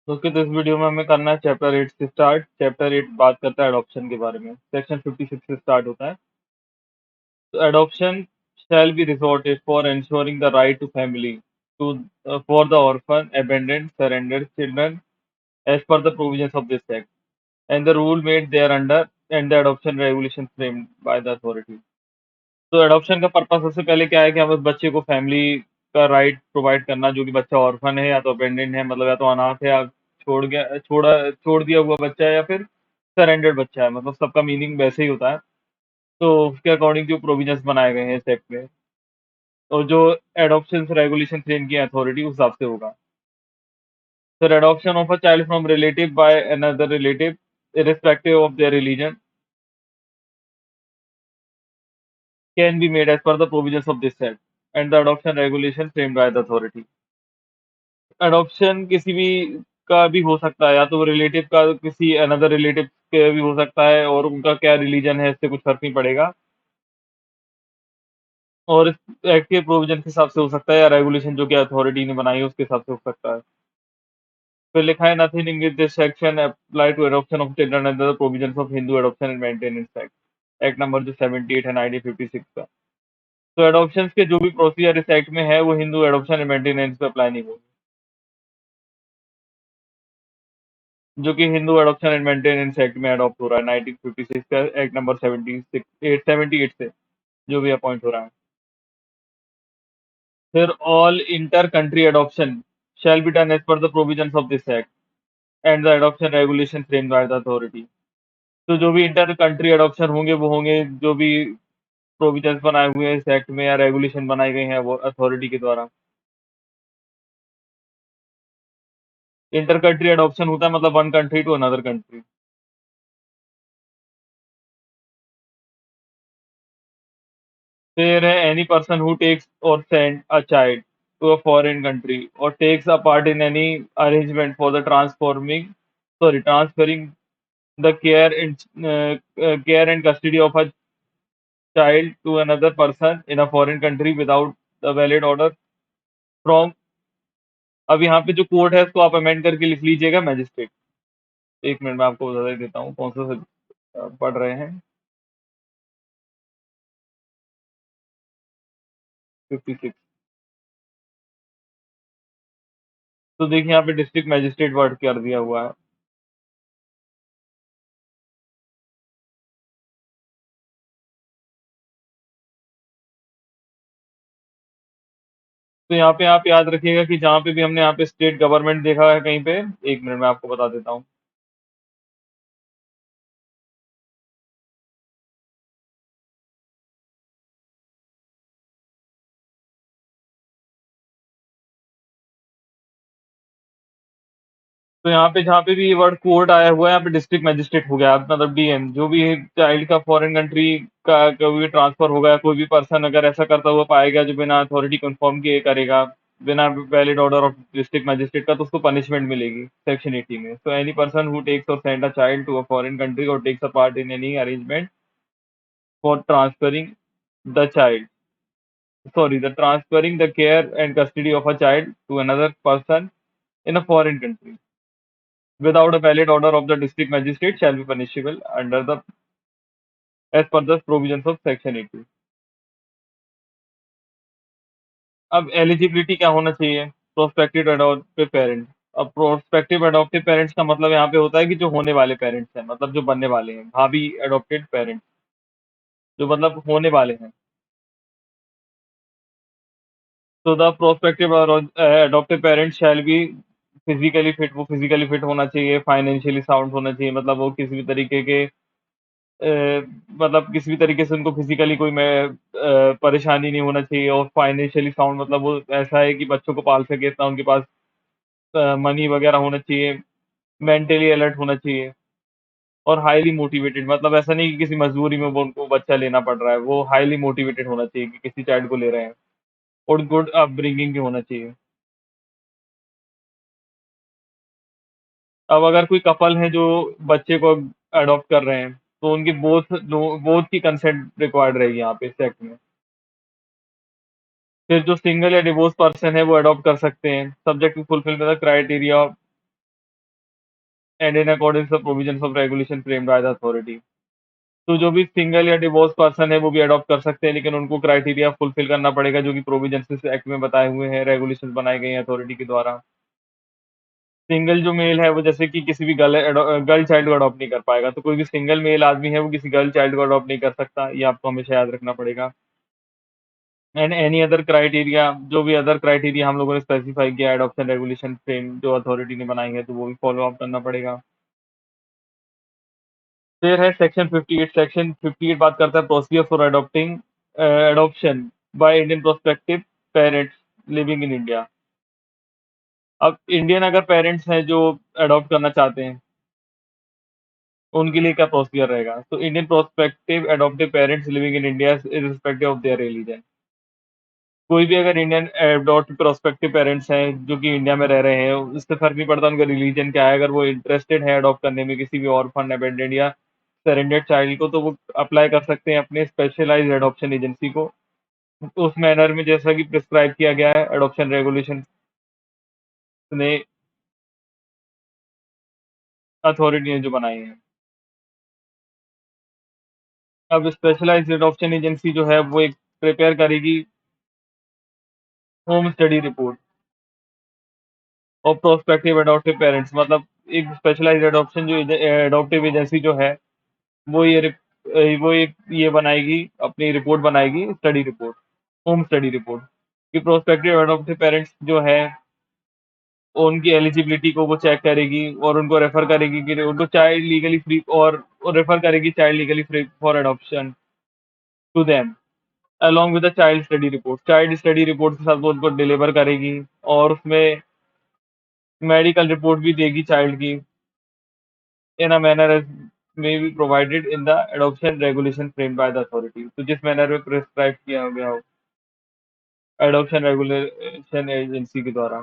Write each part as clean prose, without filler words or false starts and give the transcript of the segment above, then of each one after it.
Okay, तो इस video में हमें करना है चैप्टर 8 से स्टार्ट। चैप्टर 8 बात करता है अडॉप्शन के बारे में। सेक्शन 56 से स्टार्ट होता है। तो adoption shall be resorted for ensuring the right to family to for the orphan, abandoned, surrendered children as per the provisions of this act and the rule made thereunder and the adoption regulations framed by the authority। तो adoption का purpose सबसे पहले क्या है कि हम उस बच्चे को फैमिली का राइट प्रोवाइड करना, जो कि बच्चा ऑर्फन है या तो अपेंडेंट है, मतलब या तो अनाथ है या छोड़ दिया हुआ बच्चा है या फिर सरेंडर्ड बच्चा है, मतलब सबका मीनिंग वैसे ही होता है। तो उसके अकॉर्डिंग जो प्रोविजंस बनाए गए हैं इस एक्ट में, और जो एडॉप्शन रेगुलेशन फ्रेम की अथॉरिटी उस हिसाब से होगा। Sir, adoption of a child from relative by another relative irrespective of their religion can be made as per the provisions of this act and the adoption regulation framed by the authority। Adoption किसी भी का भी हो सकता है, या तो relative का किसी अनदर रिलेटिव के भी हो सकता है, और उनका क्या रिलीजन है इससे कुछ फर्क नहीं पड़ेगा। और इस एक्ट के प्रोविजन के हिसाब से हो सकता है, या रेगुलेशन जो कि अथॉरिटी ने बनाई है उसके हिसाब से हो सकता है। फिर लिखा है nothing in this section apply to adoption of children under the provisions of Hindu adoption and maintenance act, act number जो 78 है 1956 का। तो एडॉप्शन के जो भी प्रोसीजर इस एक्ट में है वो हिंदू एडॉप्शन एंड मेंटेनेंस पे अप्लाई नहीं होगी, जो कि Hindu adoption and maintenance act में अडॉप्ट हो रहा है 1956 का, एक्ट नंबर 78 से जो भी अपॉइंट हो रहा है। फिर all inter country adoption shall be done as per the provisions of this act and the adoption regulation framed by the authority. तो जो भी इंटर कंट्री एडॉप्शन होंगे वो होंगे जो भी प्रोविजंस बनाए हुए हैं इस एक्ट में या रेगुलेशन बनाए गए हैं वो अथॉरिटी के द्वारा। इंटर कंट्री एडॉप्शन होता है मतलब one country to another country. फिर है any person who takes or send a child to a foreign country or takes a part in any arrangement for the transferring the care and custody of a child to another person in a foreign country without the valid order from। अब यहाँ पे जो court है उसको आप amend करके लिख लीजिएगा मैजिस्ट्रेट। एक मिनट में आपको बता देता हूँ कौन सा पढ़ रहे हैं। 56। तो देखिए यहाँ पे डिस्ट्रिक्ट मैजिस्ट्रेट वर्ड कर दिया हुआ है। तो यहाँ पे आप याद रखिएगा कि जहाँ पे भी हमने यहाँ पे स्टेट गवर्नमेंट देखा है कहीं पे, एक मिनट में आपको बता देता हूँ। तो यहाँ पे जहाँ पे भी ये वर्ड कोर्ट आया हुआ है, यहाँ पे डिस्ट्रिक्ट मैजिस्ट्रेट हो गया, मतलब डीएम। जो भी चाइल्ड का फॉरेन कंट्री का कोई भी ट्रांसफर होगा, कोई भी पर्सन अगर ऐसा करता हुआ पाया गया जो बिना अथॉरिटी कंफर्म किए करेगा, बिना valid order of district magistrate का, तो उसको पनिशमेंट मिलेगी सेक्शन 80 में। So any person who takes or send a child to a foreign country or takes a part in any arrangement for transferring the child the transferring the care and custody of a child to another person in a foreign country without a valid order of the district magistrate shall be punishable under the as per the provisions of section 80। अब eligibility क्या होना चाहिए? Prospective adoptive parent. अब prospective adoptive parents का मतलब यहाँ पे होता है कि जो होने वाले पेरेंट्स हैं, मतलब जो बनने वाले हैं, भाभी अडॉप्टेड पेरेंट्स, जो मतलब होने वाले हैं। तो the prospective adoptive parents shall be physically fit. वो फिजिकली फिट होना चाहिए, फाइनेंशियली साउंड होना चाहिए, मतलब वो किसी भी तरीके के मतलब किसी भी तरीके से उनको फिजिकली कोई परेशानी नहीं होना चाहिए, और फाइनेंशियली साउंड मतलब वो ऐसा है कि बच्चों को पाल सके, इतना उनके पास मनी वगैरह होना चाहिए, मेंटली अलर्ट होना चाहिए, और हाईली मोटिवेटेड, मतलब ऐसा नहीं कि किसी मजबूरी में वो उनको बच्चा लेना पड़ रहा है, वो हाईली मोटिवेटेड होना चाहिए कि किसी चाइल्ड को ले रहे हैं, और गुड अपब्रिंगिंग भी होना चाहिए। अब अगर कोई कपल है जो बच्चे को अडॉप्ट कर रहे हैं, तो उनकी बोथ की कंसेंट रिक्वायर्ड रहेगी यहाँ पे इस एक्ट में। फिर जो सिंगल या डिवोर्स पर्सन है वो अडॉप्ट कर सकते हैं, subject to fulfil the criteria and in accordance the provisions of regulation framed by the authority. तो जो भी सिंगल या डिवोर्स पर्सन है वो भी अडॉप्ट कर सकते हैं, लेकिन उनको क्राइटेरिया फुलफिल करना पड़ेगा जो कि प्रोविजंस इस एक्ट में बताए हुए हैं, रेगुलेशंस बनाए गए हैं अथॉरिटी के द्वारा। सिंगल जो मेल है वो जैसे कि किसी भी गर्ल चाइल्ड को अडॉप्ट नहीं कर पाएगा, तो कोई भी सिंगल मेल आदमी है वो किसी गर्ल चाइल्ड को अडॉप्ट नहीं कर सकता, ये आपको हमेशा याद रखना पड़ेगा। एंड एनी अदर क्राइटेरिया, जो भी अदर क्राइटेरिया हम लोगों ने स्पेसिफाई किया एडॉप्शन रेगुलेशन फ्रेम जो अथॉरिटी ने बनाई है, तो वो भी फॉलो अप करना पड़ेगा। फिर है सेक्शन 58। सेक्शन 58 बात करता है procedure for adopting adoption by Indian prospective parents living in India. अब इंडियन अगर पेरेंट्स हैं जो अडॉप्ट करना चाहते हैं, उनके लिए क्या प्रोसीजर रहेगा? तो Indian prospective adoptive parents living in India irrespective of their religion. कोई भी अगर इंडियन अडॉप्ट प्रोस्पेक्टिव पेरेंट्स हैं जो कि इंडिया में रह रहे हैं, उससे फर्क नहीं पड़ता उनका रिलीजन क्या है, अगर वो इंटरेस्टेड है अडॉप्ट करने में किसी भी ऑर्फन, अबेंडेड या सरेंडेड चाइल्ड को, तो वो अप्लाई कर सकते हैं अपने स्पेशलाइज्ड एडॉप्शन एजेंसी को, उस मैनर में जैसा कि प्रिस्क्राइब किया गया है एडॉप्शन रेगुलेशन ने, अथॉरिटी ने जो बनाई है। अब स्पेशलाइज्ड एडॉप्शन एजेंसी जो है वो एक प्रिपेयर करेगी होम स्टडी रिपोर्ट और प्रोस्पेक्टिव अडॉप्टिव पेरेंट्स, मतलब एक स्पेशलाइज्ड एडॉप्शन जो एडॉप्टिव एजेंसी जो है वो वो एक ये बनाएगी, अपनी रिपोर्ट बनाएगी, study report, home study report, कि प्रोस्पेक्टिव अडॉप्टिव पेरेंट्स जो है उनकी एलिजिबिलिटी को वो चेक करेगी और उनको रेफर करेगी कि उनको चाइल्ड लीगली फ्री, और रेफर करेगी child legally free for adoption to them along with the child study report. Child study report के साथ वो उनको डिलीवर करेगी और उसमें मेडिकल रिपोर्ट भी देगी चाइल्ड की, in a manner as may be provided in the adoption regulation framed by the authority, तो जिस मैनर में प्रिस्क्राइब किया गया हो एडॉप्शन रेगुलेशन एजेंसी के द्वारा।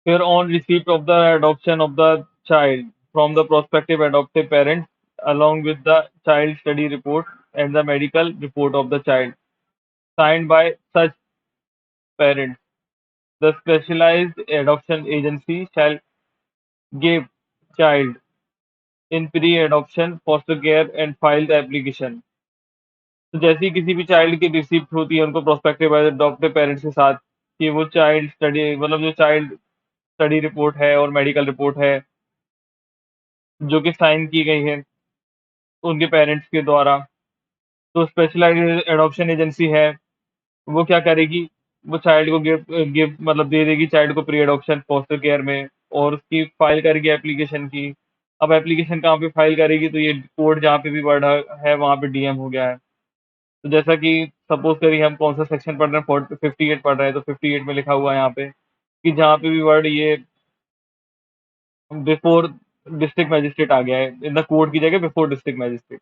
फिर on receipt of the adoption of the child from the prospective adoptive parents along with the child study report and the medical report of the child signed by such parents, the specialized adoption agency shall give child in pre-adoption foster care and file the application। तो जैसे ही किसी भी child की receipt होती है उनको prospective adoptive parents के साथ, कि वो चाइल्ड स्टडी, मतलब जो चाइल्ड स्टडी रिपोर्ट है और मेडिकल रिपोर्ट है जो कि साइन की गई है उनके पेरेंट्स के द्वारा, तो स्पेशलाइज्ड एडॉप्शन एजेंसी है वो क्या करेगी, वो चाइल्ड को गिफ्ट गिफ्ट मतलब दे देगी चाइल्ड को प्री एडॉप्शन फोस्टर केयर में, और उसकी फाइल करेगी एप्लीकेशन की। अब एप्लीकेशन कहाँ पे फाइल करेगी, तो ये कोड जहाँ पे भी वर्ड है वहाँ पे डीएम हो गया है। तो जैसा कि सपोज करिए हम कौन सा सेक्शन पढ़ रहे हैं, 58 पढ़ रहे हैं, तो 58 में लिखा हुआ है यहाँ पे कि जहाँ पे भी वर्ड ये बिफोर डिस्ट्रिक्ट मैजिस्ट्रेट आ गया है, इन द कोर्ट की जगह बिफोर डिस्ट्रिक्ट मैजिस्ट्रेट,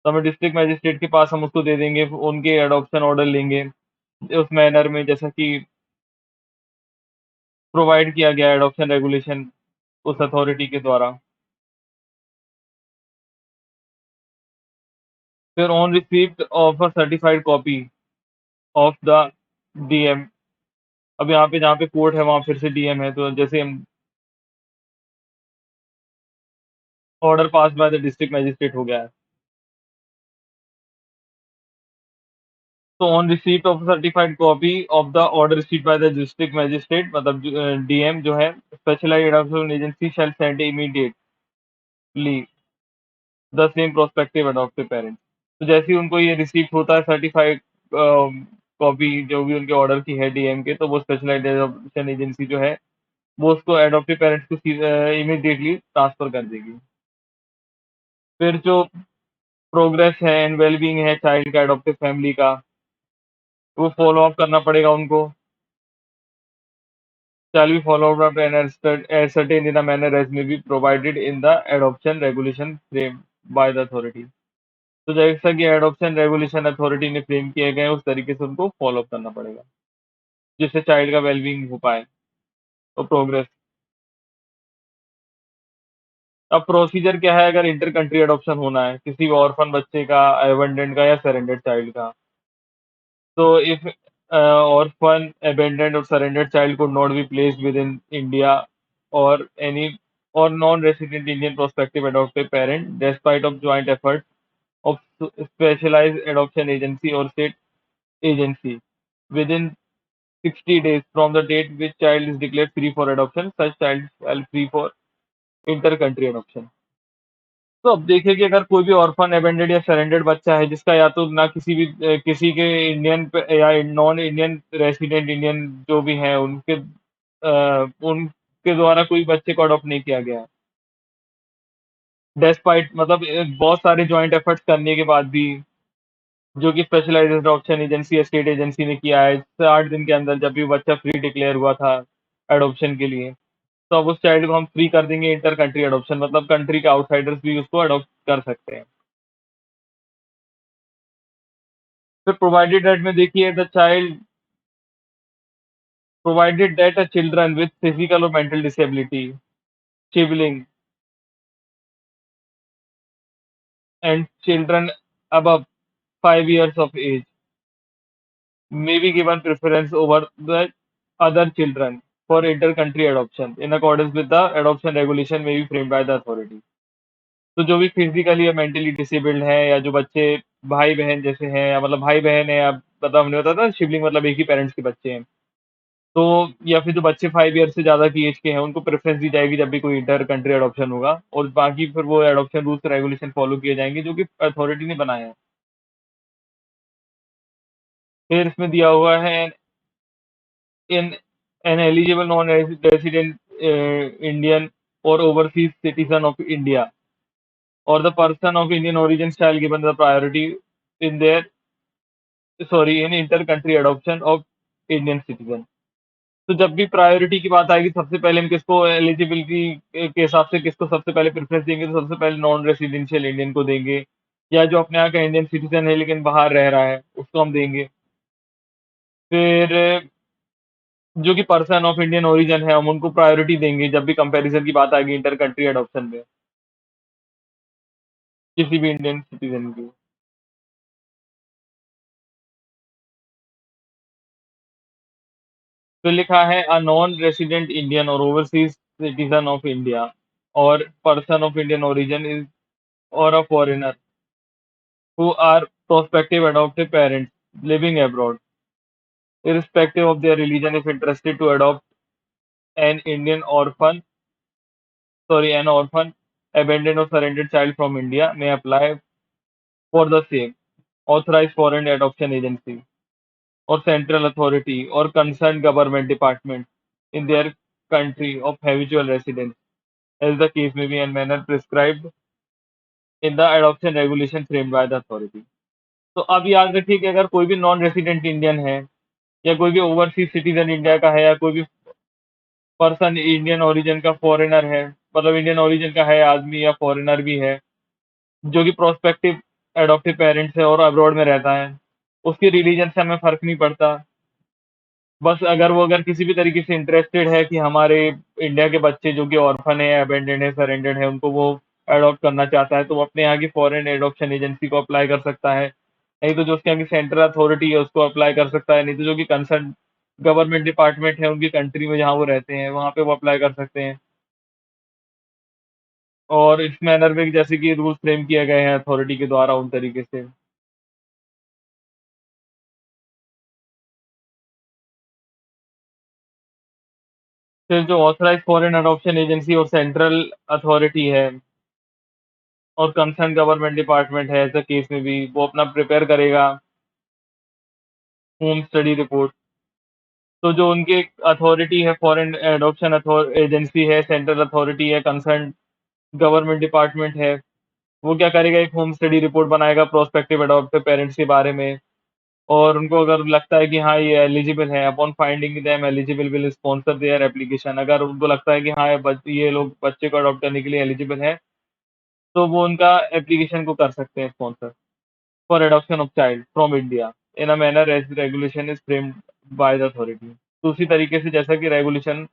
तो हमें डिस्ट्रिक्ट मैजिस्ट्रेट के पास हम उसको दे देंगे, उनके एडॉप्शन ऑर्डर लेंगे उस मैनर में जैसा कि प्रोवाइड किया गया एडॉप्शन रेगुलेशन उस अथॉरिटी के द्वारा। फिर on receipt of a certified copy of the DM, अब यहाँ पे जहाँ पे कोर्ट है वहाँ फिर से डीएम है, तो जैसे हम order pass by the district magistrate हो गया है, तो on receipt of certified copy of the order received by the district magistrate, मतलब डीएम जो है specialised adoption agency shall send immediately the same prospective adoptive parent. तो जैसे ही उनको ये रिसीव होता है सर्टिफाइड कॉपी जो भी उनके ऑर्डर की है डीएम के, तो वो स्पेशलाइज्ड एडॉप्शन एजेंसी जो है वो उसको एडॉप्टिव पेरेंट्स को इमीडिएटली ट्रांसफर कर देगी। फिर जो प्रोग्रेस है एंड वेलबींग है चाइल्ड का एडॉप्टिव फैमिली का, वो फॉलो अप करना पड़ेगा उनको, shall be followed up and ascertained in a manner as may be provided in the adoption regulation framed by the authority। तो जैसा कि एडॉप्शन रेगुलेशन अथॉरिटी ने फ्रेम किए गए उस तरीके से उनको फॉलो अप करना पड़ेगा जिससे चाइल्ड का वेलबींग हो पाए और प्रोग्रेस। अब प्रोसीजर क्या है अगर इंटर कंट्री अडॉप्शन होना है किसी ऑर्फन बच्चे का, एबंडेंट का या सरेंडेड चाइल्ड का, So if orphan, abandoned or surrendered child could not be placed within India or any or non-resident Indian prospective adoptive parent, despite of joint efforts of specialized adoption agency or state agency, within 60 days from the date which child is declared free for adoption, such child shall free for inter-country adoption. तो अब देखिए कि अगर कोई भी orphan abundant या surrendered बच्चा है जिसका या तो ना किसी भी किसी के इंडियन या नॉन इंडियन रेसिडेंट इंडियन जो भी हैं उनके द्वारा कोई बच्चे को अडॉप्ट नहीं किया गया, डेस्पाइट मतलब बहुत सारे जॉइंट एफर्ट्स करने के बाद भी, जो कि स्पेशलाइज्ड अडॉप्शन एजेंसी या स्टेट एजेंसी ने किया है 8 दिन के अंदर, जब भी बच्चा फ्री डिक्लेयर हुआ था एडॉप्शन के लिए, तो अब उस चाइल्ड को हम फ्री कर देंगे इंटर कंट्री एडॉप्शन, मतलब कंट्री के आउटसाइडर्स भी उसको अडॉप्ट कर सकते हैं। फिर प्रोवाइडेड दैट में देखिए the child provided that a children with physical or mental disability, sibling, and children above 5 years of age may be given preference over the other children for inter-country adoption in accordance with the adoption regulation may be framed by the authority. तो जो भी physically या mentally disabled है या जो बच्चे भाई बहन जैसे हैं या मतलब भाई बहन है या मतलब हमने बताया था शिबलिंग मतलब एक ही पेरेंट्स के बच्चे हैं, तो या फिर जो बच्चे 5 ईयर से ज़्यादा की एज के हैं, उनको प्रेफ़रेंस दी जाएगी जब भी कोई इंटर कंट्री अडॉप्शन होगा और बाकी फिर वो अडॉप्शन रूल्स रेगुलेशन फ़ॉलो किए जाएँगे जो कि अथॉरिटी ने बनाए हैं। फिर इसमें दिया हुआ है in an eligible non resident Indian और ओवरसीज़ सिटीज़न ऑफ इंडिया और the person of Indian origin shall given the priority in their in inter country adoption of Indian citizen. तो जब भी प्रायोरिटी की बात आएगी सबसे पहले हम किसको एलिजिबिलिटी के हिसाब से किसको सबसे पहले प्रेफरेंस देंगे, तो सबसे पहले नॉन रेसिडेंशियल इंडियन को देंगे या जो अपने यहाँ का इंडियन सिटीजन है लेकिन बाहर रह रहा है उसको हम देंगे। फिर जो कि पर्सन ऑफ इंडियन ओरिजिन है हम उनको प्रायोरिटी देंगे जब भी कंपैरिजन की बात आएगी इंटर कंट्री अडॉप्शन में किसी भी इंडियन सिटीजन की। फिर लिखा है अ नॉन रेसिडेंट इंडियन और ओवरसीज सिटीजन ऑफ इंडिया और person of Indian origin is और a foreigner who are prospective adoptive parents living abroad, irrespective of their religion, if interested to adopt an an orphan, abandoned or surrendered child from India, may apply for the same authorized foreign adoption agency or central authority or concerned government department in their country of habitual residence, as the case may be and manner prescribed in the adoption regulation framed by the authority. तो अब याद रखिए कि अगर कोई भी non resident Indian है या कोई भी ओवरसीज सिटीजन इंडिया का है या कोई भी पर्सन इंडियन ओरिजिन का फॉरेनर है, मतलब इंडियन ओरिजिन का है आदमी या फॉरेनर भी है, जो कि प्रोस्पेक्टिव एडॉप्टिव पेरेंट्स है और अब्रॉड में रहता है, उसके रिलीजन से हमें फ़र्क नहीं पड़ता। बस अगर किसी भी तरीके से इंटरेस्टेड है कि हमारे इंडिया के बच्चे जो कि ऑर्फन है, अबैंडन्ड है, सरेंडर्ड है, उनको वो अडॉप्ट करना चाहता है, तो वो अपने यहाँ की फॉरेन एडॉप्शन एजेंसी को अप्लाई कर सकता है। नहीं तो जो उसके यहाँ की सेंट्रल अथॉरिटी है, उसको अप्लाई कर सकता है, नहीं तो जो कि कंसर्न गवर्नमेंट डिपार्टमेंट है, उनकी कंट्री में जहाँ वो रहते हैं, वहाँ पे वो अप्लाई कर सकते हैं। और इस मैनर में जैसे कि रूल्स फ्रेम किए गए हैं अथॉरिटी के द्वारा उन तरीके से। फिर जो ऑथराइज्ड फॉरेन एडॉप्शन एजेंसी और सेंट्रल अथॉरिटी है और कंसर्न गवर्नमेंट डिपार्टमेंट है, ऐसे केस में भी वो अपना प्रिपेयर करेगा होम स्टडी रिपोर्ट। तो जो उनकी अथॉरिटी है, फॉरेन एडॉप्शन एजेंसी है, सेंट्रल अथॉरिटी है, कंसर्न गवर्नमेंट डिपार्टमेंट है, वो क्या करेगा, एक होम स्टडी रिपोर्ट बनाएगा प्रोस्पेक्टिव एडॉप्टिव पेरेंट्स के बारे में। और उनको अगर लगता है कि हाँ ये एलिजिबल है, upon finding them eligible will sponsor their application. अगर उनको लगता है कि हाँ ये लोग बच्चे को अडॉप्ट करने के लिए एलिजिबल है, तो वो उनका एप्लीकेशन को कर सकते हैं sponsor for adoption of child from India in a manner as regulation is framed by the authority. तो उसी तरीके से जैसा कि रेगुलेशन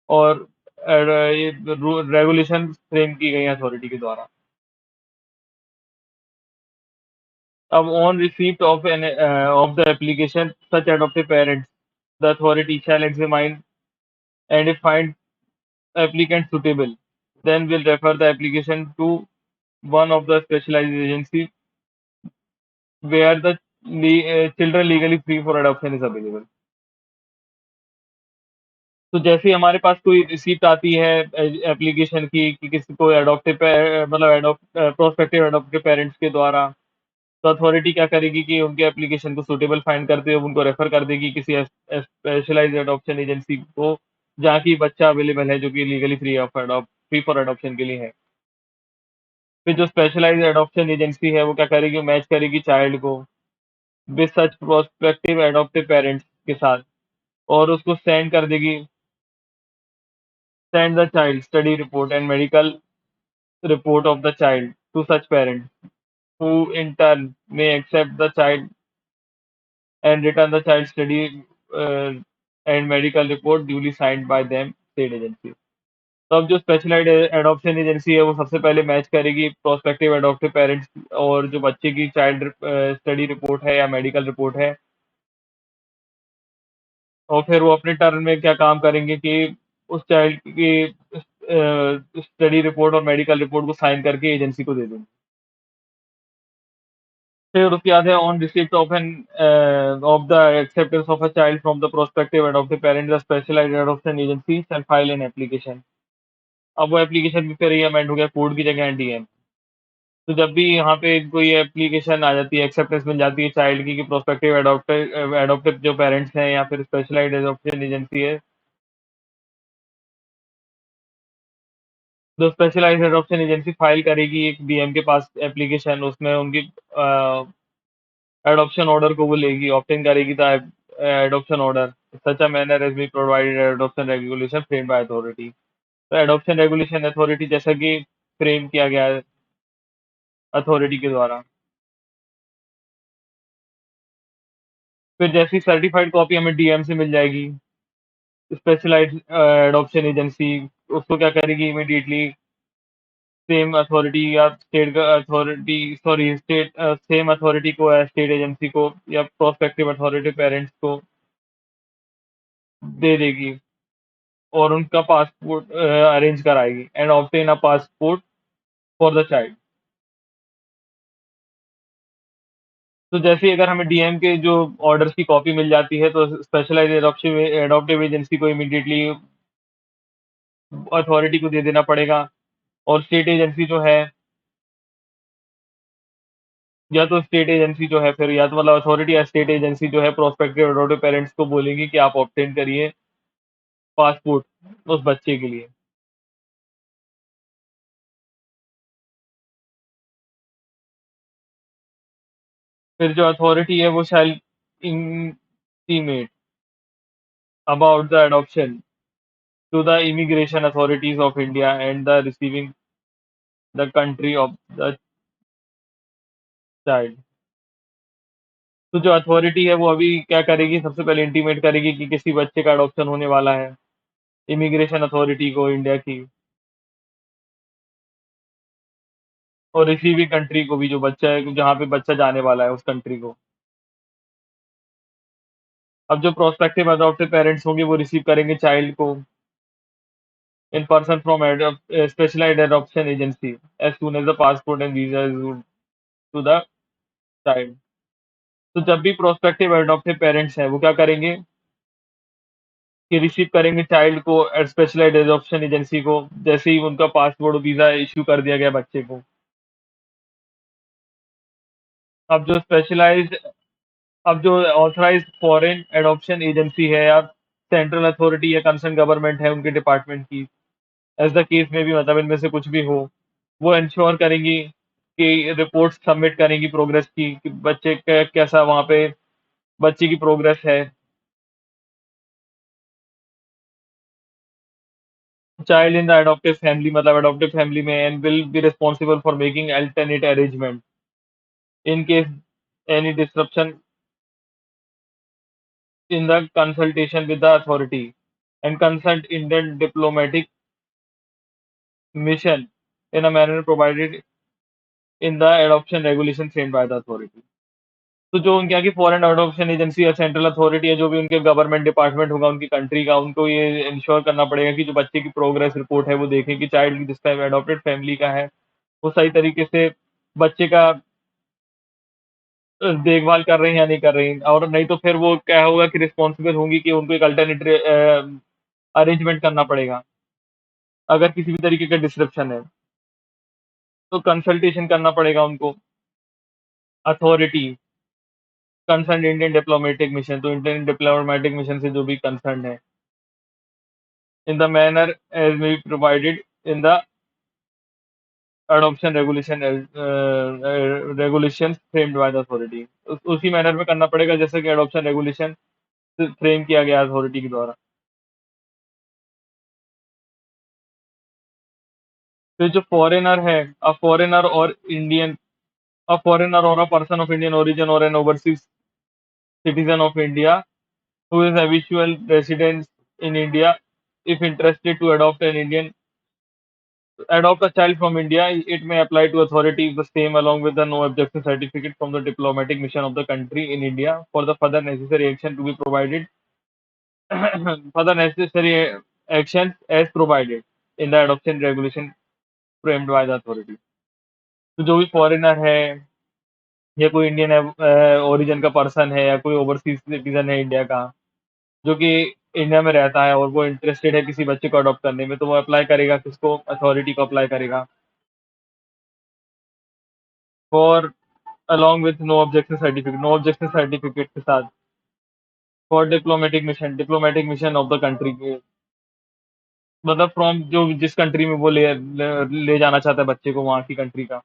और ये रेगुलेशन फ्रेम की गई है अथॉरिटी के द्वारा। On receipt of the application, such adoptive parents, the authority shall examine, and if find applicant suitable, then will refer the application to one of the specialized agencies where the children legally free for adoption is available. तो जैसे ही हमारे पास कोई receipt आती है application की कि किसी को एडॉप्टिव मतलब प्रोस्पेक्टिव एडॉप्टिव पेरेंट्स के द्वारा, तो अथॉरिटी क्या करेगी कि उनके एप्लीकेशन को सूटेबल फाइंड करते हुए उनको रेफर कर देगी किसी स्पेशलाइज्ड एडॉप्शन एजेंसी को, जहाँ की बच्चा अवेलेबल है जो कि लीगली फ्री फॉर एडॉप्शन के लिए है। फिर जो स्पेशलाइज्ड एडॉप्शन एजेंसी है वो क्या करेगी, मैच करेगी चाइल्ड को with such prospective adoptive parents के साथ, और उसको send the child study report and medical report of the child to such parents, who in turn may accept the child and return the child study and medical report duly signed by them state agency. तो अब जो specialised adoption agency है वो सबसे पहले match करेगी prospective adoptive parents और जो बच्चे की चाइल्ड स्टडी रिपोर्ट है या मेडिकल रिपोर्ट है, और फिर वो अपने टर्न में क्या काम करेंगे कि उस चाइल्ड की स्टडी रिपोर्ट और मेडिकल रिपोर्ट को साइन करके एजेंसी को दे देंगे। फिर उसके बाद है on receipt of the acceptance of a child from the prospective adoptive parent, the specialised adoption agency shall file an application. अब वो एप्लीकेशन भी फिर ये अमेंड हो गया कोड की जगह डीएम। तो जब भी यहाँ पे कोई एप्लीकेशन आ जाती है, एक्सेप्टेंस मिल जाती है चाइल्ड की कि प्रोस्पेक्टिव एडॉप्टिव जो पेरेंट्स हैं या फिर स्पेशलाइज्ड एडॉप्शन एजेंसी है, तो स्पेशलाइज्ड एडॉप्शन एजेंसी फाइल करेगी एक डीएम के पास एप्लीकेशन, उसमें उनकी एडॉप्शन ऑर्डर को वो लेगी, ऑप्टेन करेगी the adoption order such a manner as be provided adoption regulation frame by authority. तो एडॉप्शन रेगुलेशन अथॉरिटी जैसा कि फ्रेम किया गया है अथॉरिटी के द्वारा। फिर जैसी सर्टिफाइड कॉपी हमें डीएम से मिल जाएगी, स्पेशलाइज्ड एडॉप्शन एजेंसी उसको क्या करेगी, इमीडिएटली सेम अथॉरिटी या state authority sorry state same authority को या स्टेट एजेंसी को या प्रोस्पेक्टिव अथॉरिटी पेरेंट्स को दे देगी और उनका पासपोर्ट अरेंज कराएगी and obtain a passport for the child. तो जैसे ही अगर हमें डीएम के जो ऑर्डर्स की कॉपी मिल जाती है तो स्पेशलाइज्ड एडॉप्टिव एजेंसी को इमीडिएटली अथॉरिटी को दे देना पड़ेगा, और स्टेट एजेंसी जो है या तो स्टेट एजेंसी जो है फिर या तो मतलब अथॉरिटी या स्टेट एजेंसी जो है प्रोस्पेक्टिव एडॉप्टिव पेरेंट्स को बोलेगी कि आप ऑब्टेन करिए पासपोर्ट उस बच्चे के लिए। फिर जो अथॉरिटी है वो shall intimate about the adoption to the immigration authorities of India and the receiving the country of the child। तो जो अथॉरिटी है वो अभी क्या करेगी, सबसे पहले इंटीमेट करेगी कि किसी बच्चे का अडॉप्शन होने वाला है इमिग्रेशन अथॉरिटी को इंडिया की, और रिसीविंग कंट्री को भी, जो बच्चा है जहाँ पे बच्चा जाने वाला है उस कंट्री को। अब जो प्रोस्पेक्टिव अडॉप्टिव पेरेंट्स होंगे वो रिसीव करेंगे चाइल्ड को in person from specialised adoption agency as soon as the passport and visa is to the child. तो जब भी प्रोस्पेक्टिव एडॉप्टिव पेरेंट्स हैं वो क्या करेंगे कि रिसीव करेंगे चाइल्ड को स्पेशलाइज्ड एडॉप्शन एजेंसी को जैसे ही उनका पासपोर्ट वीजा इशू कर दिया गया बच्चे को। अब जो स्पेशलाइज्ड अब जो ऑथराइज्ड फॉरेन एडॉप्शन एजेंसी है या सेंट्रल अथॉरिटी या कंसर्न गवर्नमेंट है उनके डिपार्टमेंट की, एज द केस में भी मतलब इनमें से कुछ भी हो, वो इंश्योर करेंगी कि रिपोर्ट सबमिट करेंगी प्रोग्रेस की कि बच्चे कैसा वहाँ पे बच्चे की प्रोग्रेस है। Child in the adoptive family मतलब अडॉप्टिव फैमिली में, and will be responsible for making alternate arrangement in case any disruption in the consultation with the authority and consult Indian diplomatic mission in a manner provided in the adoption regulation framed by the authority। तो जो उनके यहाँ की foreign adoption agency या central authority है, जो भी उनके गवर्नमेंट डिपार्टमेंट होगा उनकी कंट्री का, उनको ये इंश्योर करना पड़ेगा कि जो बच्चे की प्रोग्रेस रिपोर्ट है वो देखें कि चाइल्ड जिसका एडॉप्टेड फैमिली का है वो सही तरीके से बच्चे का देखभाल कर रहे हैं या नहीं कर रही, और नहीं तो फिर वो क्या होगा कि रिस्पॉन्सिबल होंगी कि उनको एक अल्टरनेट अरेंजमेंट करना पड़ेगा अगर किसी भी तरीके का डिसरप्शन है, तो कंसल्टेशन करना पड़ेगा उनको authority concern Indian diplomatic mission, तो इंडियन डिप्लोमेटिक मिशन से जो भी कंसर्न है, in the manner as may be provided in the adoption regulation regulations framed by the authority, उसी मैनर में करना पड़ेगा जैसे कि एडॉप्शन रेगुलेशन फ्रेम किया गया अथॉरिटी के द्वारा। फिर जो फॉरेनर है, अ फॉरेनर और इंडियन अ फॉरेनर और a person of Indian origin और an overseas citizen of India who is habitual resident in India, if interested to adopt a child from India, it may apply to authorities the same along with the no objection certificate from the diplomatic mission of the country in India for the further necessary action to be provided further necessary actions as provided in the adoption regulation framed by the authority। तो जो भी foreigner है या कोई Indian origin का person है या कोई ओवरसीज सिटीजन है इंडिया का, जो कि इंडिया में रहता है और वो इंटरेस्टेड है किसी बच्चे को अडॉप्ट करने में, तो वो अप्लाई करेगा किसको? अथॉरिटी को अप्लाई करेगा for along with no objection certificate के साथ for diplomatic mission of the country के, मतलब फ्रॉम जो जिस कंट्री में वो ले जाना चाहता है बच्चे को वहाँ की कंट्री का,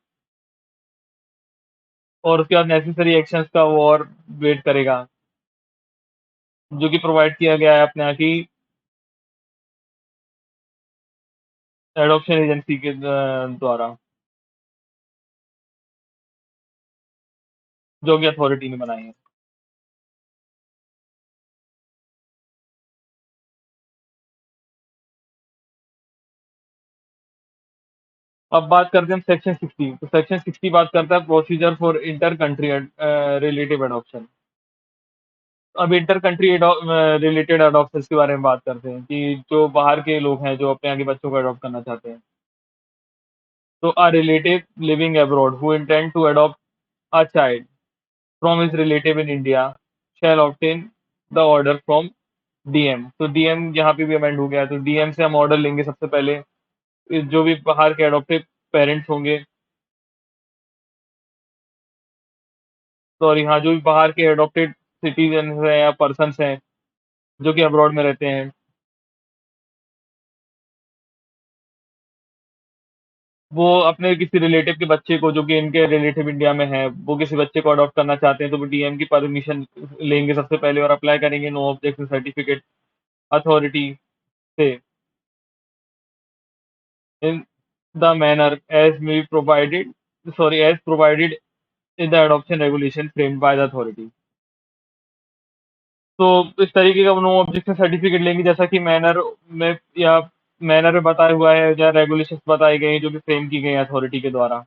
और उसके बाद नेसेसरी एक्शंस का वो और वेट करेगा जो कि प्रोवाइड किया गया है अपने यहाँ की एडॉप्शन एजेंसी के द्वारा, जो कि अथॉरिटी ने बनाई है। अब बात करते हैं सेक्शन 60। तो सेक्शन 60 बात करता है procedure for inter country relative adoption. अब इंटर कंट्री रिलेटेड एडॉप्शन के बारे में बात करते हैं कि जो बाहर के लोग हैं जो अपने यहाँ के बच्चों को अडॉप्ट करना चाहते हैं, तो a relative living abroad who intend to adopt a child from his relative in India shall obtain the order from DM. तो डीएम यहाँ पे भी अमेंड हो गया, तो डीएम से हम ऑर्डर लेंगे सबसे पहले। जो भी बाहर के अडॉप्टिव पेरेंट्स होंगे, सॉरी हाँ, जो भी बाहर के अडॉप्टेड सिटीजन हैं या पर्सन्स हैं जो कि अब्रॉड में रहते हैं, वो अपने किसी रिलेटिव के बच्चे को, जो कि इनके रिलेटिव इंडिया में है, वो किसी बच्चे को अडॉप्ट करना चाहते हैं, तो वो डीएम की परमिशन लेंगे सबसे पहले और अप्लाई करेंगे नो ऑब्जेक्शन सर्टिफिकेट अथॉरिटी से in the manner as may be provided sorry as provided in the adoption regulation framed by the authority. तो इस तरीके का नो ऑब्जेक्शन सर्टिफिकेट लेंगे जैसा कि में या मैनर में बताया हुआ है या रेगुलेशंस बताई गई हैं जो कि फ्रेम की गई हैं अथॉरिटी के द्वारा।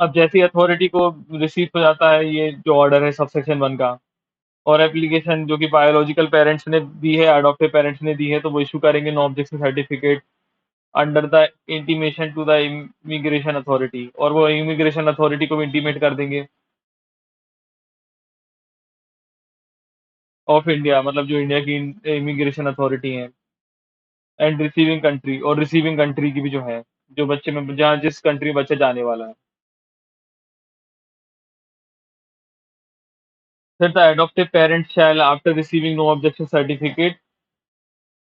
अब जैसे ही अथॉरिटी को रिसीव हो जाता है ये जो ऑर्डर है सबसेक्शन 1 का, और एप्लीकेशन जो कि बायोलॉजिकल पेरेंट्स ने दी है, अडॉप्टिव पेरेंट्स ने दी है, तो वो इश्यू करेंगे no objection certificate under the intimation to the immigration authority, और वो इमिग्रेशन अथॉरिटी को भी इंटीमेट कर देंगे ऑफ इंडिया, मतलब जो इंडिया की इमिग्रेशन अथॉरिटी है, एंड रिसीविंग कंट्री, और रिसीविंग कंट्री की भी जो है, जो बच्चे में जहाँ जिस कंट्री में बच्चा जाने वाला है। फिर the adoptive parents shall after receiving no objection certificate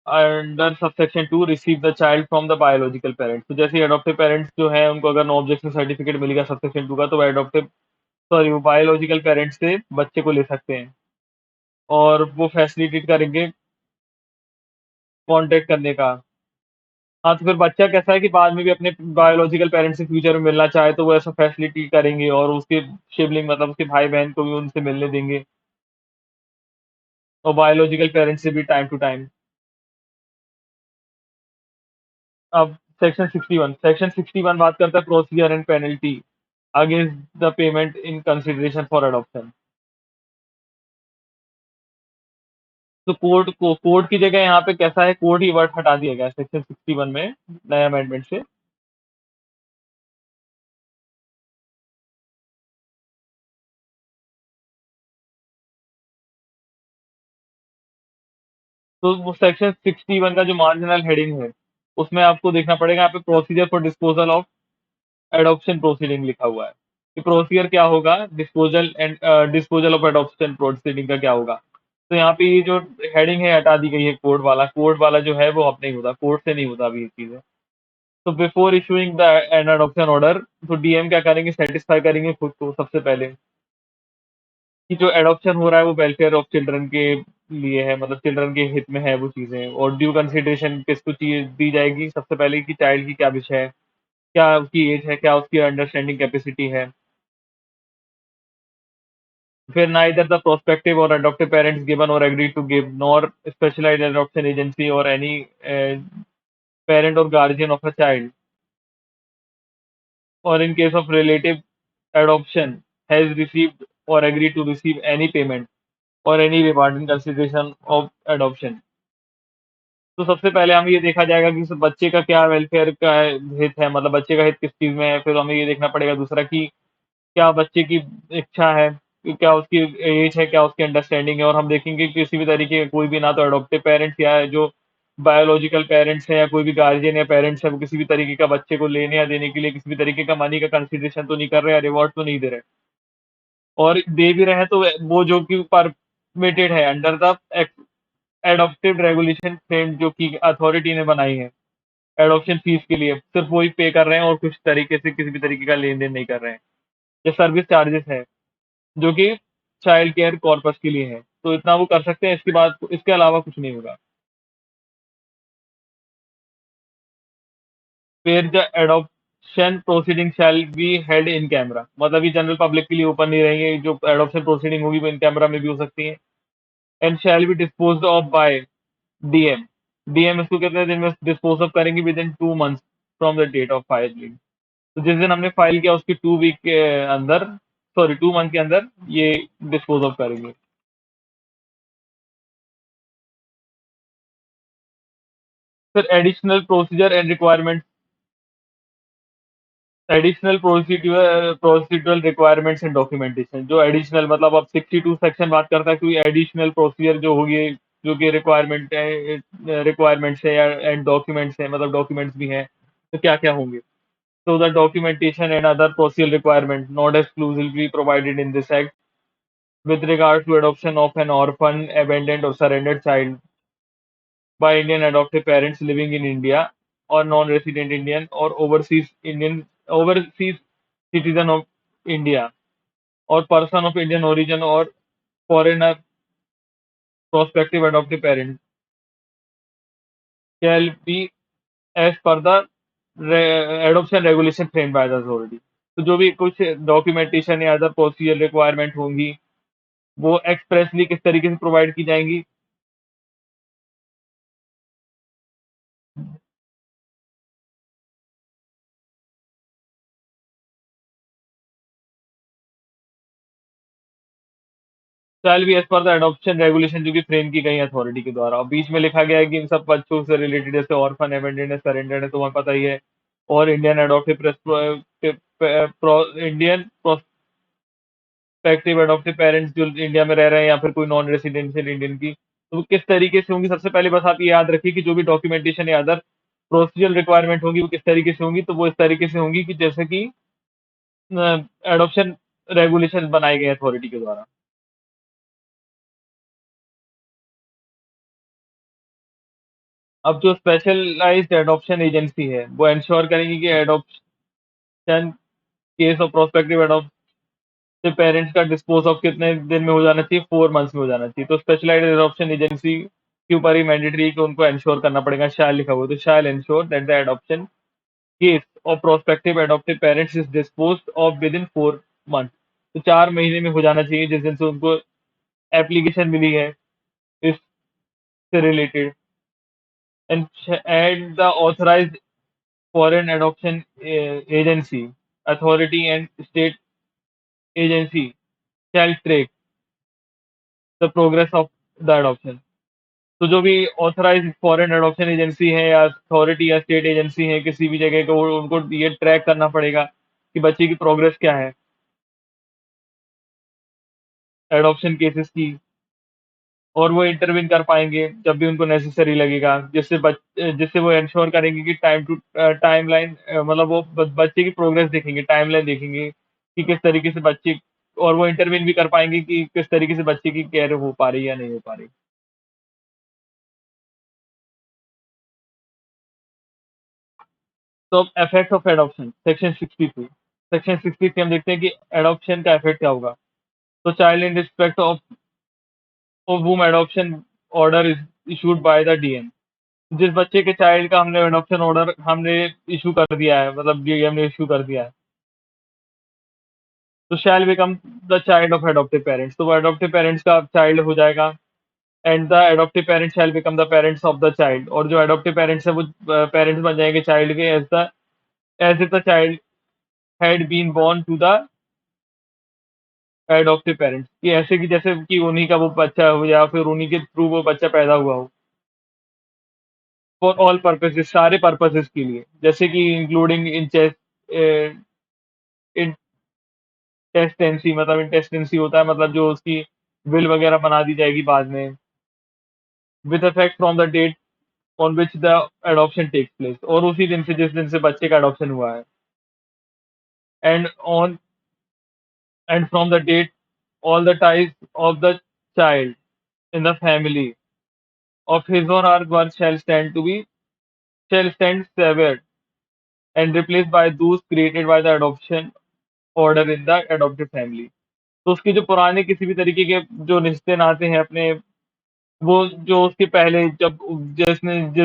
under subsection 2 receive the child from the biological parents. तो जैसे एडॉप्टिव पेरेंट्स जो है उनको अगर नो ऑब्जेक्शन सर्टिफिकेट मिलेगा सबसेक्शन 2 का, तो वो एडॉप्टिव सॉरी वो बायोलॉजिकल पेरेंट्स से बच्चे को ले सकते हैं और वो फैसिलिटेट करेंगे कॉन्टेक्ट करने का। हाँ, तो फिर बच्चा कैसा है कि बाद में भी अपने बायोलॉजिकल पेरेंट्स से फ्यूचर में मिलना चाहे तो वो ऐसा फैसिलिटी करेंगे, और उसके सिबलिंग मतलब उसके भाई-बहन को भी उनसे मिलने देंगे, और बायोलॉजिकल पेरेंट्स से भी टाइम टू टाइम। अब सेक्शन 61 बात करता है procedure and penalty against the payment in consideration for adoption. तो कोर्ट की जगह यहाँ पे कैसा है, कोर्ट ही वर्ड हटा दिया गया है सेक्शन 61 में नए अमेंडमेंट से। तो वो सेक्शन 61 का जो मार्जिनल हेडिंग है उसमें आपको देखना पड़ेगा, यहाँ पे procedure for disposal of adoption proceeding लिखा हुआ है कि प्रोसीजर क्या होगा, डिस्पोजल ऑफ एडॉप्शन प्रोसीडिंग का क्या होगा। तो यहाँ पे ये जो हेडिंग है हटा दी गई है, कोर्ट वाला जो है वो अब नहीं होता, कोर्ट से नहीं होता अभी ये चीजें। तो before issuing the an adoption order, तो डीएम क्या करेंगे, सेटिस्फाई करेंगे खुद को सबसे पहले कि जो एडॉप्शन हो रहा है वो वेलफेयर ऑफ चिल्ड्रन के लिए है, मतलब चिल्ड्रन के हित में है वो चीजें, और ड्यू कंसिडरेशन किसको चीज दी जाएगी सबसे पहले कि चाइल्ड की क्या विषय है, क्या उसकी एज है, क्या उसकी अंडरस्टैंडिंग कैपेसिटी है। फिर नाइदर द प्रोस्पेक्टिव और अडॉप्टिव पेरेंट्स गिवन और agree to give nor specialised adoption agency और एनी पेरेंट और गार्जियन ऑफ अ चाइल्ड और in case of relative adoption has received or agreed to receive any payment or any reward in consideration of adoption। तो सबसे पहले हमें ये देखा जाएगा कि उस बच्चे का क्या वेलफेयर का हित है, मतलब बच्चे का हित किस चीज में है। फिर हमें ये देखना पड़ेगा दूसरा कि क्या बच्चे की इच्छा है, कि क्या उसकी एज है, क्या उसकी अंडरस्टैंडिंग है। और हम देखेंगे कि किसी भी तरीके के कोई भी, ना तो अडॉप्टिव पेरेंट्स या जो बायोलॉजिकल पेरेंट्स हैं या कोई भी गार्जियन या पेरेंट्स है, वो किसी भी तरीके का बच्चे को लेने या देने के लिए किसी भी तरीके का मनी का कंसिडरेशन तो नहीं कर रहे हैं, रिवॉर्ड तो नहीं दे रहे। और दे भी रहे हैं तो वो जो कि परमिटेड है under the adaptive regulation frame जो कि अथॉरिटी ने बनाई है एडॉप्शन फीस के लिए, सिर्फ वही पे कर रहे हैं और कुछ तरीके से किसी भी तरीके का लेन देन नहीं कर रहे हैं। ये सर्विस चार्जेस है जो कि चाइल्ड केयर कॉर्पस के लिए है, तो इतना वो कर सकते हैं, इसके बाद इसके अलावा कुछ नहीं होगा। फिर the adoption proceeding shall be held in camera, मतलब ये जनरल पब्लिक के लिए ओपन नहीं रहेंगे, जो एडॉप्शन प्रोसीडिंग होगी वो इन कैमरा में भी हो सकती है। And shall be dispose of by DM. DM इसको कहते हैं, जिनमें डिस्पोज ऑफ करेंगे within 2 months from the date of filing. तो जिस दिन हमने फाइल किया उसके 2 वीक के अंदर, सॉरी 2 मंथ के अंदर ये डिस्पोज ऑफ करेंगे। फिर additional procedural requirements and documentation. जो एडिशनल मतलब अब 62 सेक्शन बात करता है कि एडिशनल प्रोसीजर जो होगी, जो कि रिक्वायरमेंट्स है या एंड डॉक्यूमेंट्स है, मतलब डॉक्यूमेंट्स भी हैं, तो क्या क्या होंगे। So the documentation and other procedural requirements not exclusively provided in this act with regard to adoption of an orphan, abandoned or surrendered child by Indian adoptive parents living in India or non-resident Indian or overseas citizen of India or person of Indian origin or foreigner prospective adoptive parent shall be as per the adoption regulation framed by the authority। तो जो भी कुछ documentation या other procedure requirement होंगी वो expressly किस तरीके से प्रोवाइड की जाएंगी। Shall be as per the adoption regulation जो कि फ्रेम की गई अथॉरिटी के द्वारा। और बीच में लिखा गया है कि इन सब बच्चों से रिलेटेड जैसे ऑर्फन, एबेंडेड है, सरेंडर्ड है, तुम्हें पता ही है, और Indian adaptive Indian prospective adoptive parents जो इंडिया में रह रहे हैं या फिर कोई नॉन रेसिडेंशियल इंडियन की, तो वो किस तरीके से होंगी। सबसे पहले बस आप ये याद रखिए कि जो भी डॉक्यूमेंटेशन या अदर प्रोसीजर रिक्वायरमेंट होगी वो किस तरीके से होंगी, तो वो इस तरीके से होंगी कि जैसे कि एडॉप्शन रेगुलेशन बनाए गए अथॉरिटी के द्वारा। अब जो स्पेशलाइज्ड एडॉप्शन एजेंसी है वो इंश्योर करेंगी कि adoption case of prospective adoptive parents का डिस्पोज ऑफ कितने दिन में हो जाना चाहिए, 4 मंथ्स में हो जाना चाहिए। तो स्पेशलाइज्ड एडॉप्शन एजेंसी के ऊपर ही मैंडेटरी कि उनको इंश्योर करना पड़ेगा, शैल लिखा हुआ है, तो shall ensure that the adoption case of prospective adoptive parents is dispose of within 4 month. तो 4 महीने में हो जाना चाहिए जिस दिन से उनको एप्लीकेशन मिली है इससे related. And the authorised foreign adoption agency, authority and state agency shall track the progress of the adoption. तो जो भी ऑथराइज्ड फॉरेन एडॉप्शन एजेंसी है या अथॉरिटी या स्टेट एजेंसी है किसी भी जगह को उनको ये ट्रैक करना पड़ेगा कि बच्चे की प्रोग्रेस क्या है एडॉप्शन केसेस की और वो इंटरवीन कर पाएंगे जब भी उनको नेसेसरी लगेगा जिससे वो इंश्योर करेंगे कि टाइमलाइन मतलब वो बच्चे की प्रोग्रेस देखेंगे टाइमलाइन देखेंगे कि किस तरीके से बच्चे और वो इंटरवीन भी कर पाएंगे कि किस तरीके से बच्चे की केयर हो पा रही है या नहीं हो पा रही। तो effect of adoption section 63 section 63 हम देखते हैं कि एडॉप्शन का इफेक्ट क्या होगा। तो child in respect of whom adoption order is issued by the DM, जिस बच्चे के चाइल्ड का हमने एडॉप्शन ऑर्डर हमने इशू कर दिया है मतलब डीएम ने इशू कर दिया है तो शैल become the child of adaptive parents, तो वो एडॉप्टिव पेरेंट्स का चाइल्ड हो जाएगा। And the adoptive parents shell become the parents of the child, और जो एडॉप्टिव पेरेंट्स है वो पेरेंट्स बन जाएंगे चाइल्ड के as if the child had been born to the adoptive parents, कि ऐसे कि जैसे कि उन्हीं का वो बच्चा हो या फिर उन्हीं के थ्रू वो बच्चा पैदा हुआ हो। फॉर ऑल पर्पसेस सारे पर्पसेस के लिए जैसे कि इंक्लूडिंग इंटेस्टेंसी, मतलब इंटेस्टेंसी होता है मतलब जो उसकी विल वगैरह बना दी जाएगी बाद में with effect from the date on which the adoption takes place, और उसी दिन से जिस दिन से बच्चे का एडॉप्शन हुआ है। And on and from the date all the ties of the child in the family of his or her birth shall stand severed and replaced by those created by the adoption order in the adopted family। तो उसके जो पुराने किसी भी तरीके के जो रिश्ते नाते हैं अपने वो जो उसके पहले जब जिस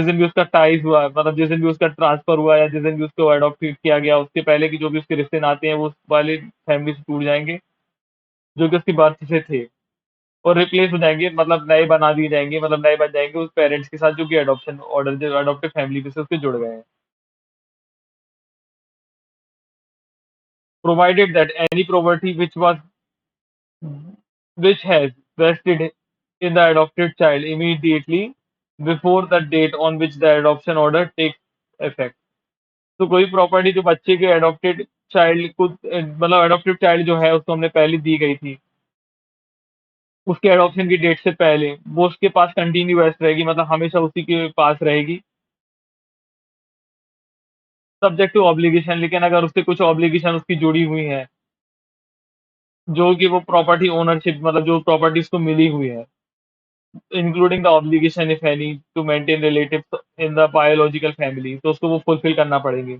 दिन भी उसका टाइज हुआ मतलब जिस दिन भी उसका ट्रांसफर हुआ या जिस दिन भी उसको अडॉप्ट किया गया उसके पहले की जो भी उसके रिश्ते नाते हैं वो उस वाले फैमिली से टूट जाएंगे जो कि उसकी बर्थ से थे और रिप्लेस हो जाएंगे मतलब नए बना दिए जाएंगे मतलब नए बन जाएंगे उस पेरेंट्स के साथ जो कि एडॉप्शन ऑर्डर जो अडॉप्टिव फैमिली से उसके जुड़ गए हैं। Provided that any property which has vested in the adopted child immediately before the date on which the adoption order takes effect। तो कोई प्रॉपर्टी जो बच्चे के एडॉप्टेड चाइल्ड को मतलब एडॉप्टेड चाइल्ड जो है उसको हमने पहले दी गई थी उसके एडॉप्शन की डेट से पहले वो उसके पास कंटिन्यू वेस्ट रहेगी मतलब हमेशा उसी के पास रहेगी सब्जेक्ट टू ऑब्लिगेशन, लेकिन अगर उससे कुछ ऑब्लिगेशन उसकी जुड़ी हुई है जो कि वो प्रॉपर्टी ओनरशिप मतलब जो प्रॉपर्टी उसको मिली हुई है including the obligation if any two maintain relative in the biological family, तो उसको वो फुलफिल करना पड़ेंगे।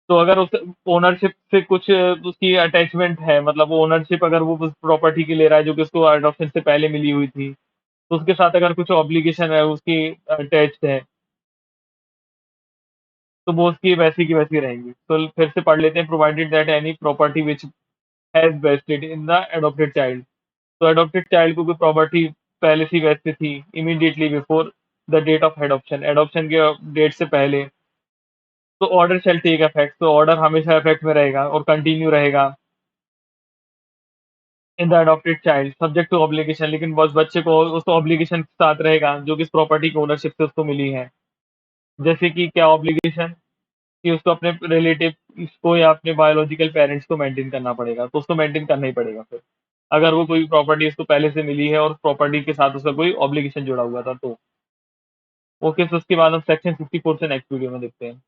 तो अगर उस ओनरशिप से कुछ उसकी अटैचमेंट है मतलब वो ओनरशिप अगर वो उस प्रॉपर्टी की ले रहा है जो कि उसको अडॉप्शन से पहले मिली हुई थी तो उसके साथ अगर कुछ ऑब्लिगेशन है उसकी अटैच्ड है तो वो उसकी वैसी की वैसी रहेंगी। तो फिर से पढ़ लेते हैं provided that any property which has vested in the adopted child, तो एडॉप्टेड चाइल्ड को कोई प्रॉपर्टी पहले से वैसे थी immediately before the date of adoption adoption के डेट से पहले, तो ऑर्डर शैल टेक इफेक्ट, तो ऑर्डर हमेशा इफेक्ट में रहेगा और कंटिन्यू रहेगा in the adopted child subject to obligation, लेकिन बस बच्चे को उसको ऑब्लिगेशन के साथ रहेगा जो कि इस प्रॉपर्टी की ओनरशिप से उसको मिली है। जैसे कि क्या ऑब्लिगेशन कि उसको अपने रिलेटिव इसको या अपने बायोलॉजिकल पेरेंट्स को मेंटेन करना पड़ेगा तो उसको मेंटेन करना ही पड़ेगा फिर अगर वो कोई प्रॉपर्टी उसको पहले से मिली है और प्रॉपर्टी के साथ उसका कोई ऑब्लिगेशन जुड़ा हुआ था तो। ओके, तो उसके बाद हम सेक्शन 54 से नेक्स्ट वीडियो में देखते हैं।